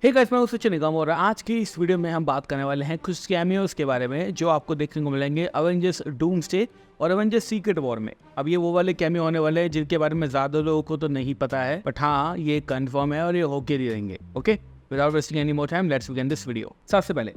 Hey guys, मैं हूं सचिन निगम और आज की इस वीडियो में हम बात करने वाले हैं कुछ कैमियोस के बारे में जो आपको देखने को मिलेंगे अवेंजर्स डूम्सडे और अवेंजर्स सीक्रेट वॉर में। अब ये वो वाले कैमियो होने वाले हैं जिनके बारे में ज़्यादा लोगों को तो नहीं पता है, बट हाँ ये कंफर्म है और ये होके रहेंगे। Okay, without wasting any more time let's begin this video. सबसे पहले,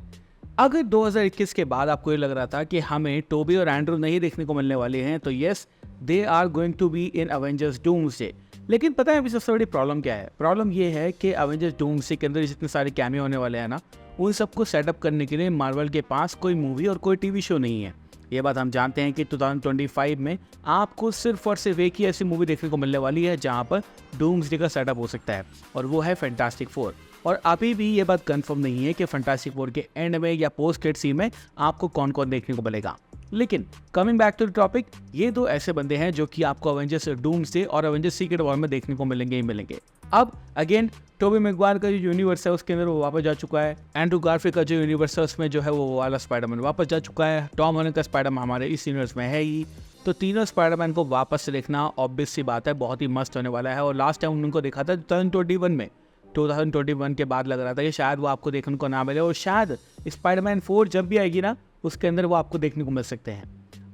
अगर 2021 के बाद आपको ये लग रहा था कि हमें टोबी और एंड्रू नहीं देखने को मिलने वाले हैं, तो yes, they are going to be in Avengers Doomsday. लेकिन पता है अभी सबसे बड़ी प्रॉब्लम क्या है? प्रॉब्लम ये है कि अवेंजर्स डूम्सडे के अंदर जितने सारे कैमियो होने वाले हैं ना, उन सबको सेटअप करने के लिए मार्वल के पास कोई मूवी और कोई टीवी शो नहीं है। ये बात हम जानते हैं कि 2025 में आपको सिर्फ और सिर्फ एक ही ऐसी मूवी देखने को मिलने वाली है जहां पर डूम्सडे का सेटअप हो सकता है, और वो है फैंटास्टिक फोर। और अभी भी ये बात कंफर्म नहीं है कि फैंटास्टिक फोर के एंड में या पोस्ट क्रेडिट सीन में आपको कौन कौन देखने को मिलेगा। लेकिन coming back to the topic, ये दो ऐसे बंदे हैं जो कि आपको अवेंजर्स डूम्सडे और अवेंजर्स सीक्रेट वॉर में देखने को मिलेंगे ही मिलेंगे। अब अगेन टोबी मैगवायर का जो यूनिवर्स है उसके अंदर वो वापस जा चुका है। एंड्रू गारफील्ड का जो यूनिवर्स है उसमें जो है वो वाला स्पाइडरमैन वापस जा चुका है। टॉम हॉलैंड का स्पाइडरमैन हमारे इस यूनिवर्स में है ही। तो तीनों स्पाइडरमैन को वापस से देखना ऑब्वियस सी बात है, बहुत ही मस्त होने वाला है। और लास्ट टाइम उनको देखा था 2021 में। 2021 के बाद लग रहा था कि शायद वो आपको देखने को ना मिले, और शायद स्पाइडरमैन 4 जब भी आएगी ना उसके अंदर वो आपको देखने को मिल सकते हैं।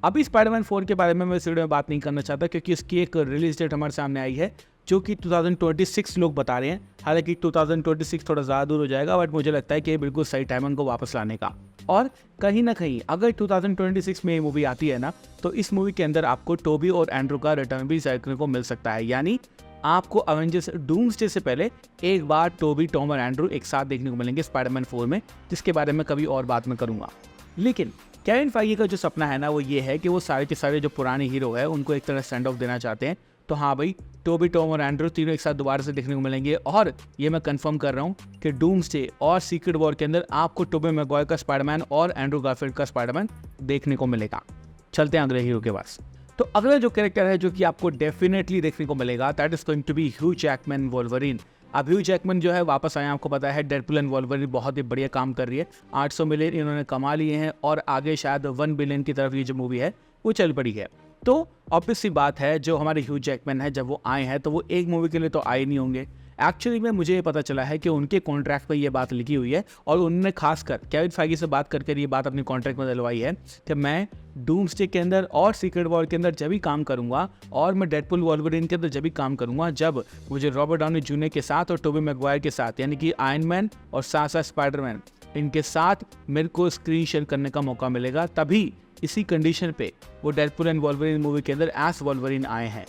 अभी स्पाइडरमैन 4 के बारे में मैं इस वीडियो में बात नहीं करना चाहता क्योंकि इसकी एक रिलीज डेट हमारे सामने आई है जो कि 2026 लोग बता रहे हैं। हालांकि 2026 थोड़ा ज़्यादा दूर हो जाएगा, बट मुझे लगता है कि ये बिल्कुल सही टाइम है उनको वापस लाने का। और कहीं ना कहीं अगर 2026 में ये मूवी आती है ना, तो इस मूवी के अंदर आपको टोबी और एंड्रू का रिटर्न भी देखने को मिल सकता है। यानी आपको अवेंजर्स डूम्सडे से पहले एक बार टोबी, टॉम और एंड्रू एक साथ देखने को मिलेंगे स्पाइडरमैन 4 में, जिसके बारे में कभी और बात मैं करूँगा। लेकिन केविन फाइगी का जो सपना है ना वो ये है कि वो सारे के सारे जो पुराने हीरो है उनको एक तरह सेंड ऑफ देना चाहते हैं। तो हाँ भाई, टोबी, टॉम और एंड्रू तीनों एक साथ दोबारा से देखने को मिलेंगे। और ये मैं कंफर्म कर रहा हूँ कि डूम्सडे और सीक्रेट वॉर के अंदर आपको टोबी मैगवायर का स्पाइडरमैन और एंड्रू गारफील्ड का स्पाइडरमैन देखने को मिलेगा। चलते हैं अगले हीरो के पास। तो अगला जो कैरेक्टर है जो कि आपको डेफिनेटली देखने को मिलेगा, that is going to be Hugh Jackman Wolverine. अब ह्यू जैकमैन जो है वापस आए, आपको पता है डेडपूल एंड वोल्वरिन बहुत ही बढ़िया काम कर रही है। 800 मिलियन इन्होंने कमा लिए हैं और आगे शायद 1 बिलियन की तरफ ये जो मूवी है वो चल पड़ी है। तो ऑब्वियस सी बात है, जो हमारे ह्यू जैकमैन है जब वो आए हैं तो वो एक मूवी के लिए तो आए नहीं होंगे। एक्चुअली में मुझे ये पता चला है कि उनके कॉन्ट्रैक्ट पर ये बात लिखी हुई है और उन्होंने खासकर केविन फाइगी से बात करके ये बात अपने कॉन्ट्रैक्ट में डलवाई है कि मैं डूम्सडे के अंदर और सीक्रेट वॉर के अंदर जब भी काम करूंगा और मैं डेडपूल वोल्वरिन के अंदर जब भी काम करूंगा जब मुझे रॉबर्ट डाउनी जूनियर के साथ और टोबी मैगवायर के साथ, यानी कि आयरन मैन और साथ साथ स्पाइडरमैन, इनके साथ मेरे को स्क्रीन शेयर करने का मौका मिलेगा, तभी इसी कंडीशन पे वो डेडपूल एंड वोल्वरिन मूवी के अंदर एस वोल्वरिन आए हैं।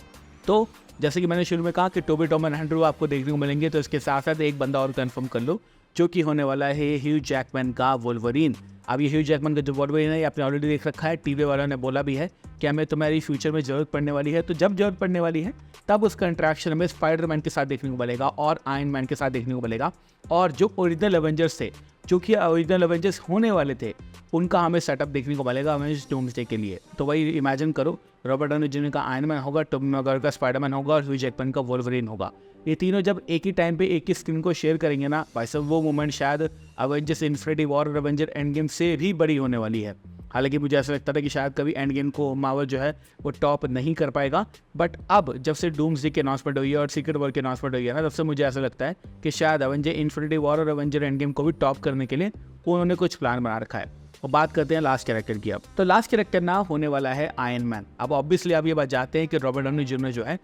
तो जैसे कि मैंने शुरू में कहा कि टोबी, टॉम और एंड्रू आपको देखने को मिलेंगे, तो इसके साथ साथ एक बंदा और कंफर्म कर लो जो कि होने वाला है ह्यू जैकमैन का वोल्वरिन। अब ये ह्यू जैकमैन का जो वोल्वरिन है आपने ऑलरेडी देख रखा है, टीवी वालों ने बोला भी है कि हमें तुम्हारी फ्यूचर में जरूरत पड़ने वाली है। तो जब जरूरत पड़ने वाली है तब उसका इंटरेक्शन हमें स्पाइडरमैन के साथ देखने को मिलेगा और आयरन मैन के साथ देखने को मिलेगा। और जो ओरिजिनल एवेंजर्स थे, जो कि ओरिजिनल एवेंजर्स होने वाले थे, उनका हमें सेटअप देखने को मिलेगा अवेंजर्स डूम्सडे के लिए। तो वही इमेजिन करो, रॉबर्ट डाउनी जूनियर का आयरन मैन होगा, टोबी मैगवायर का स्पाइडरमैन होगा और ह्यू जैकमैन का वोल्वरिन होगा। ये तीनों जब एक ही टाइम पे एक ही स्क्रीन को शेयर करेंगे ना भाई साहब, वो मोमेंट शायद अवेंजर्स इन्फिनिटी वॉर और अवेंजर एंड गेम से भी बड़ी होने वाली है। हालांकि मुझे ऐसा लगता था कि शायद कभी एंड गेम को मार्वल जो है वो टॉप नहीं कर पाएगा, बट अब जब से डूम्सडे की अनाउंसमेंट हुई है और सीक्रेट वॉर की अनाउंसमेंट हुई है ना, तब से मुझे ऐसा लगता है कि शायद अवेंजर इन्फिनिटी वॉर और अवेंजर एंड गेम को भी टॉप करने के लिए उन्होंने कुछ प्लान बना रखा है। और बात करते हैं लास्ट कैरेक्टर की। अब तो लास्ट कैरेक्टर ना होने वाला है आयरन मैन। अब ऑब्वियसली आप ये बात जानते हैं कि रॉबर्ट डाउनी जूनियर जो है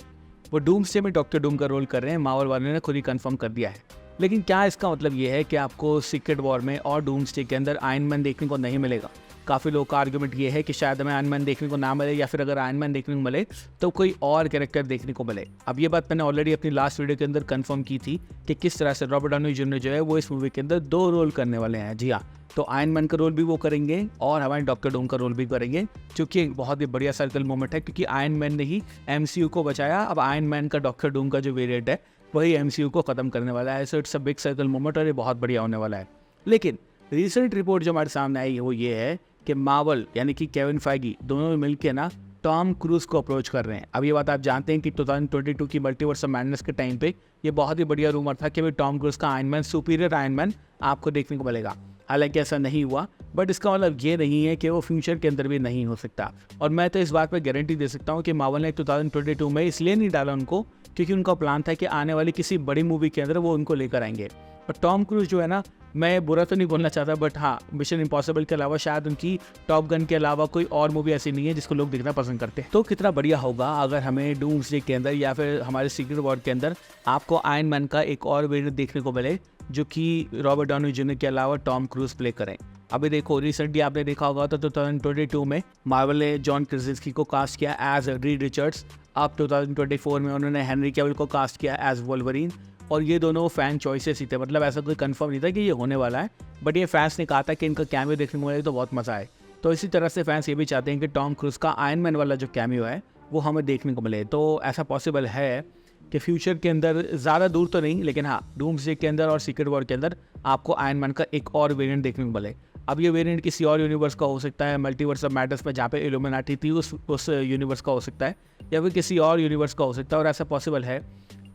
वो डूम्सडे में डॉक्टर डूम का रोल कर रहे हैं, मार्वल वालों ने खुद ही कंफर्म कर दिया है। लेकिन क्या इसका मतलब ये है कि आपको सीक्रेट वॉर में और डूम्सडे के अंदर आयरन मैन देखने को नहीं मिलेगा? काफ़ी लोगों का आर्गुमेंट ये है कि शायद हमें आयरन मैन देखने को ना मिले, या फिर अगर आयरन मैन देखने को मिले तो कोई और कैरेक्टर देखने को मिले। अब ये बात मैंने ऑलरेडी अपनी लास्ट वीडियो के अंदर कंफर्म की थी कि किस तरह से रॉबर्ट डाउनी जूनियर जो है वो इस मूवी के अंदर 2 रोल करने वाले हैं। जी हाँ, तो आयरन मैन का रोल भी वो करेंगे और हमारे डॉक्टर डूम का रोल भी करेंगे, जो कि एक बहुत ही बढ़िया सर्कल मोमेंट है क्योंकि आयरन मैन ने ही एमसीयू को बचाया। अब आयरन मैन का डॉक्टर डूम का जो वेरिएंट है वही एमसीयू को खत्म करने वाला है। So it's a big circle moment और ये बहुत बढ़िया होने वाला है। लेकिन रिसेंट रिपोर्ट जो हमारे सामने आई है वो ये है कि मार्वल यानी कि केविन फाइगी दोनों मिलकर ना टॉम क्रूज को अप्रोच कर रहे हैं। अब ये बात आप जानते हैं कि 2022 की मल्टीवर्स ऑफ मैडनेस के टाइम पे ये बहुत ही बढ़िया रूमर था कि भाई टॉम क्रूज का iron man, superior iron man आपको देखने को मिलेगा। हालांकि ऐसा नहीं हुआ, बट इसका मतलब ये नहीं है कि वो फ्यूचर के अंदर भी नहीं हो सकता। और मैं तो इस बात पर गारंटी दे सकता हूँ कि मार्वल ने 2022 में इसलिए नहीं डाला उनको क्योंकि उनका प्लान था कि आने वाली किसी बड़ी मूवी के अंदर वो उनको लेकर आएंगे। और टॉम क्रूज जो है ना, मैं बुरा तो नहीं बोलना चाहता, बट हाँ, मिशन इम्पॉसिबल के अलावा शायद उनकी टॉप गन के अलावा कोई और मूवी ऐसी नहीं है जिसको लोग देखना पसंद करते हैं। तो कितना बढ़िया होगा अगर हमें डूम्सडे के अंदर या फिर हमारे सीक्रेट वॉर के अंदर आपको आयरन मैन का एक और वेरिएंट देखने को मिले जो कि रॉबर्ट डाउनी जूनियर के अलावा टॉम क्रूज प्ले करें। अभी देखो, रिसेंटली आपने देखा होगा तो 2022 में मार्वल ने जॉन क्रासिंस्की को कास्ट किया एज रीड रिचर्ड्स। अब 2024 में उन्होंने हेनरी कैविल को कास्ट किया एज वोल्वरीन, और ये दोनों फैन चॉइसेस ही थे, मतलब ऐसा कोई कंफर्म नहीं था कि ये होने वाला है, बट ये फैंस ने कहा था कि इनका कैमियो देखने को मिले तो बहुत मज़ा आए। तो इसी तरह से फैंस ये भी चाहते हैं कि टॉम क्रूज का आयरन मैन वाला जो कैमियो है वो हमें देखने को मिले। तो ऐसा पॉसिबल है कि फ्यूचर के अंदर, ज़्यादा दूर तो नहीं लेकिन हाँ, डूम्सडे के अंदर और सीक्रेट वॉर के अंदर आपको आयरन मैन का एक और वेरिएंट देखने को मिले। अब ये वेरिएंट किसी और यूनिवर्स का हो सकता है, मल्टीवर्स ऑफ मैटर्स में जहाँ पे इल्यूमिनाटी थी उस यूनिवर्स का हो सकता है, या फिर किसी और यूनिवर्स का हो सकता है। और ऐसा पॉसिबल है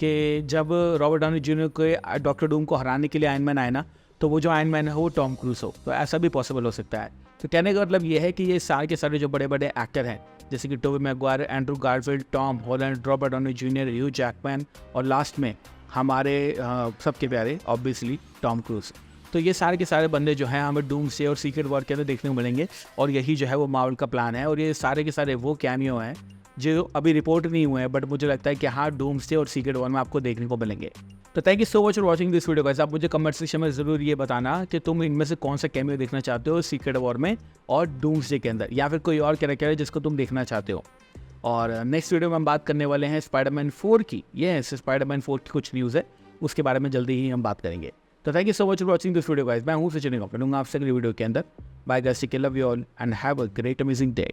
कि जब रॉबर्ट डाउनी जूनियर के डॉक्टर डूम को हराने के लिए आयरन मैन आए ना, तो वो जो आयरन मैन है वो टॉम क्रूज हो, तो ऐसा भी पॉसिबल हो सकता है। तो कहने का मतलब ये है कि ये सारे के सारे जो बड़े बड़े एक्टर हैं, जैसे कि Tobey Maguire, Andrew Garfield, Tom Holland, Robert Downey Junior, Hugh Jackman, और लास्ट में हमारे सबके प्यारे ऑब्वियसली टॉम क्रूज, तो ये सारे के सारे बंदे जो हैं हमें डूम्सडे और सीक्रेट वॉर के अंदर देखने को मिलेंगे। और यही जो है वो मार्वल का प्लान है, और ये सारे के सारे वो कैमियो हैं जो अभी रिपोर्ट नहीं हुए हैं, बट मुझे लगता है कि हाँ, डूम्सडे और सीक्रेट वॉर में आपको देखने को मिलेंगे। तो thank you so much for watching this video guys. आप मुझे कमेंट सेक्शन में ज़रूर ये बताना कि तुम इनमें से कौन सा कैमियो देखना चाहते हो सीक्रेट वॉर में और डूम्सडे के अंदर, या फिर कोई और कैरेक्टर है जिसको तुम देखना चाहते हो। और नेक्स्ट वीडियो में हम बात करने वाले हैं स्पाइडरमैन 4 की। ये स्पाइडरमैन 4 की कुछ न्यूज़ है, उसके बारे में जल्दी ही हम बात करेंगे। तो thank you so much for watching this video guys. मैं हूँ सचिन, मिलूंगा आपसे अगली वीडियो के अंदर। Bye guys, take care, love you all and have a great amazing day.